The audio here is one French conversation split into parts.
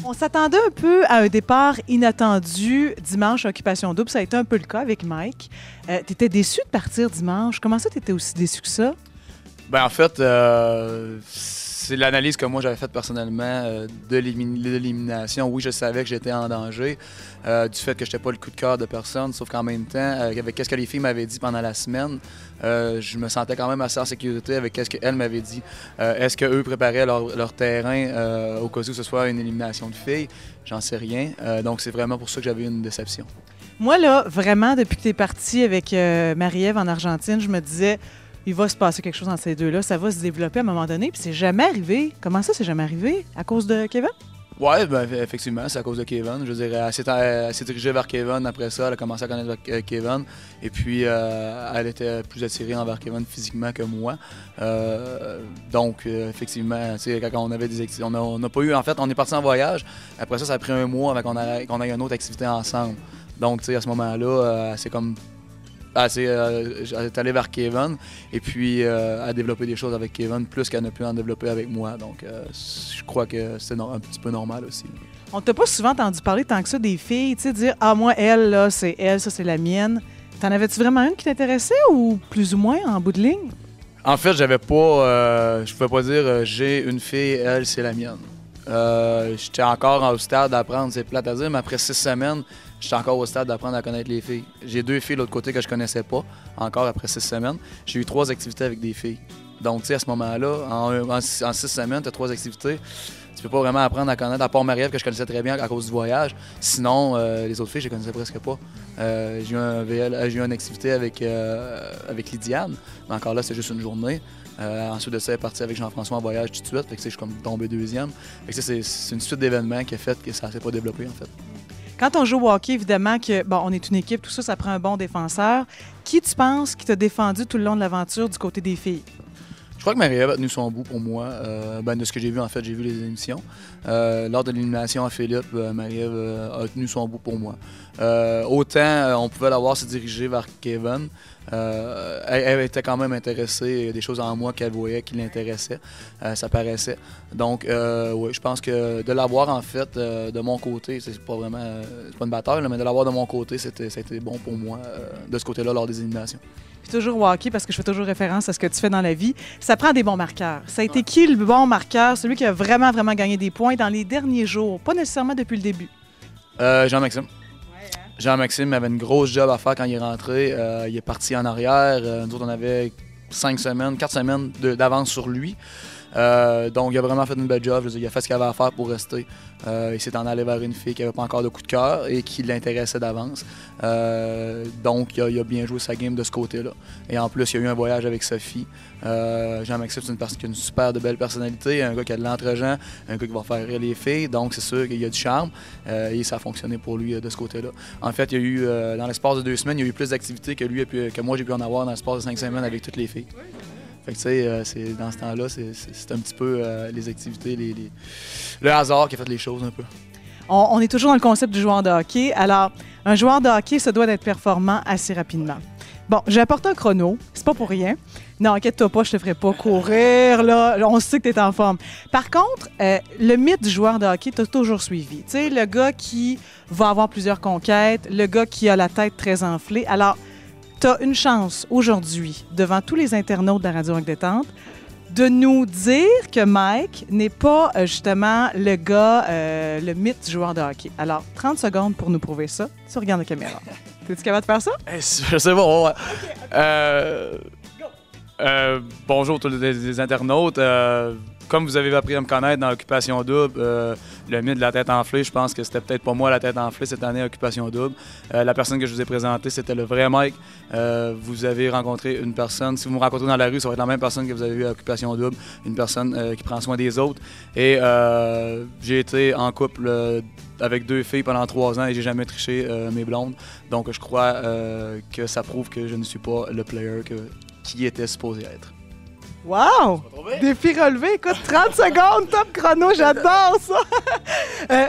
On s'attendait un peu à un départ inattendu dimanche à Occupation Double. Ça a été un peu le cas avec Mike. Tu étais déçu de partir dimanche. Comment ça, tu étais aussi déçu que ça? Ben en fait, c'est l'analyse que moi j'avais faite personnellement de l'élimination. Oui, je savais que j'étais en danger du fait que je n'étais pas le coup de cœur de personne, sauf qu'en même temps, avec ce que les filles m'avaient dit pendant la semaine, je me sentais quand même assez en sécurité avec ce qu'elles m'avaient dit. Est-ce qu'eux préparaient leur terrain au cas où ce soit une élimination de filles? J'en sais rien. Donc c'est vraiment pour ça que j'avais eu une déception. Moi, là, vraiment, depuis que tu es partie avec Marie-Ève en Argentine, je me disais, il va se passer quelque chose entre ces deux-là. Ça va se développer à un moment donné. Puis c'est jamais arrivé. Comment ça, c'est jamais arrivé? À cause de Kevin? Oui, ben, effectivement, c'est à cause de Kevin. Je veux dire, elle s'est dirigée vers Kevin. Après ça, elle a commencé à connaître Kevin. Et puis, elle était plus attirée envers Kevin physiquement que moi. Donc, effectivement, quand on avait des activités, on n'a pas eu... En fait, on est parti en voyage. Après ça, ça a pris un mois avant qu'on ait une autre activité ensemble. Donc, à ce moment-là, c'est comme... Elle est allée vers Kevin et puis a développé des choses avec Kevin plus qu'elle n'a pu en développer avec moi. Donc, je crois que c'est un petit peu normal aussi. On t'a pas souvent entendu parler tant que ça des filles, tu sais, dire « Ah, moi, elle, là, c'est elle, ça, c'est la mienne ». T'en avais-tu vraiment une qui t'intéressait ou plus ou moins en bout de ligne? En fait, j'avais pas... je pouvais pas dire « J'ai une fille, elle, c'est la mienne ». J'étais encore au stade d'apprendre, c'est plate à dire, mais après 6 semaines, j'étais encore au stade d'apprendre à connaître les filles. J'ai 2 filles de l'autre côté que je connaissais pas, encore après 6 semaines. J'ai eu 3 activités avec des filles. Donc, tu sais, à ce moment-là, en 6 semaines, tu as 3 activités. Tu peux pas vraiment apprendre à connaître, à part Marie-Ève que je connaissais très bien à cause du voyage. Sinon, les autres filles, je les connaissais presque pas. J'ai eu une activité avec Lydiane, mais encore là, c'est juste une journée. Ensuite de ça, elle est partie avec Jean-François en voyage tout de suite. Fait que, je suis comme tombé deuxième. Fait que, c'est une suite d'événements qui a fait que ça ne s'est pas développé, en fait. Quand on joue au hockey, évidemment, on est une équipe, tout ça, ça prend un bon défenseur. Qui tu penses qui t'a défendu tout le long de l'aventure du côté des filles? Je crois que Marie-Ève a tenu son bout pour moi. De ce que j'ai vu, en fait, j'ai vu les émissions. Lors de l'élimination à Philippe, Marie-Ève a tenu son bout pour moi. Autant on pouvait l'avoir se diriger vers Kevin. Elle était quand même intéressée. Il y a des choses en moi qu'elle voyait qui l'intéressaient. Ça paraissait. Donc, oui, je pense que de l'avoir, en fait, de mon côté, c'est pas vraiment c'est pas une bataille, là, mais de l'avoir de mon côté, c'était bon pour moi de ce côté-là lors des éliminations. Puis toujours au hockey, parce que je fais toujours référence à ce que tu fais dans la vie, ça prend des bons marqueurs. Ça a été qui le bon marqueur, celui qui a vraiment, vraiment gagné des points dans les derniers jours, pas nécessairement depuis le début? Jean-Maxime. Jean-Maxime avait une grosse job à faire quand il est rentré. Il est parti en arrière. Nous autres, on avait 4 semaines d'avance sur lui. Donc, il a vraiment fait une belle job. Je veux dire, il a fait ce qu'il avait à faire pour rester. Il s'est en allé vers une fille qui n'avait pas encore de coup de cœur et qui l'intéressait d'avance. Donc, il a bien joué sa game de ce côté-là. Et en plus, il y a eu un voyage avec Sophie. Jean-Maxime, c'est une personne qui a une super de belle personnalité, un gars qui a de l'entre-gens, un gars qui va faire rire les filles. Donc, c'est sûr qu'il y a du charme et ça a fonctionné pour lui de ce côté-là. En fait, il y a eu, dans l'espace de 2 semaines, il y a eu plus d'activités que lui que moi j'ai pu en avoir dans l'espace de 5 semaines avec toutes les filles. Fait que tu sais, dans ce temps-là, c'est un petit peu les activités, le hasard qui a fait les choses un peu. On est toujours dans le concept du joueur de hockey. Alors, un joueur de hockey se doit d'être performant assez rapidement. Bon, j'ai apporté un chrono, c'est pas pour rien. Non, inquiète-toi pas, je te ferai pas courir, là. On sait que tu es en forme. Par contre, le mythe du joueur de hockey t'a toujours suivi. Tu sais, le gars qui va avoir plusieurs conquêtes, le gars qui a la tête très enflée. Alors, tu as une chance aujourd'hui, devant tous les internautes de la Radio Rock Détente, de nous dire que Mike n'est pas justement le gars, le mythe du joueur de hockey. Alors, 30 secondes pour nous prouver ça. Tu regardes la caméra. Es-tu capable de faire ça? C'est bon, ouais. Bonjour tous les internautes. Comme vous avez appris à me connaître dans Occupation Double, le mythe de la tête enflée, je pense que c'était peut-être pas moi la tête enflée cette année à Occupation Double. La personne que je vous ai présentée, c'était le vrai Mike. Vous avez rencontré une personne, si vous me rencontrez dans la rue, ça va être la même personne que vous avez vue à Occupation Double, une personne qui prend soin des autres. Et j'ai été en couple avec 2 filles pendant 3 ans et j'ai jamais triché mes blondes. Donc je crois que ça prouve que je ne suis pas le player qui était supposé être. Wow! Défi relevé, écoute, 30 secondes, top chrono, j'adore ça!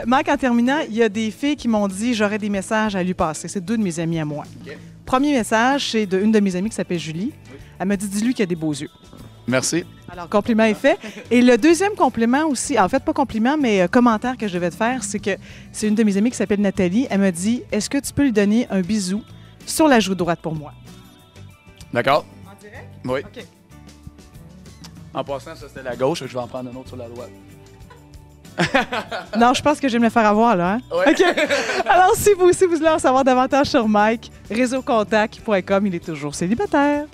Mike, en terminant, il y a des filles qui m'ont dit j'aurais des messages à lui passer. C'est 2 de mes amies à moi. Okay. Premier message, c'est d'une de mes amies qui s'appelle Julie. Oui. Elle m'a dit dis-lui qu'il a des beaux yeux. Merci. Alors, compliment est fait. Et le deuxième compliment aussi, en fait, pas compliment, mais commentaire que je devais te faire, c'est que c'est une de mes amies qui s'appelle Nathalie. Elle m'a dit, est-ce que tu peux lui donner un bisou sur la joue droite pour moi? D'accord? En direct? Oui. OK. En passant, ça c'était la gauche, je vais en prendre un autre sur la droite. Non, je pense que je vais me le faire avoir, là. Hein? Ouais. OK. Alors, si vous aussi, vous voulez en savoir davantage sur Mike, réseaucontact.com, il est toujours célibataire.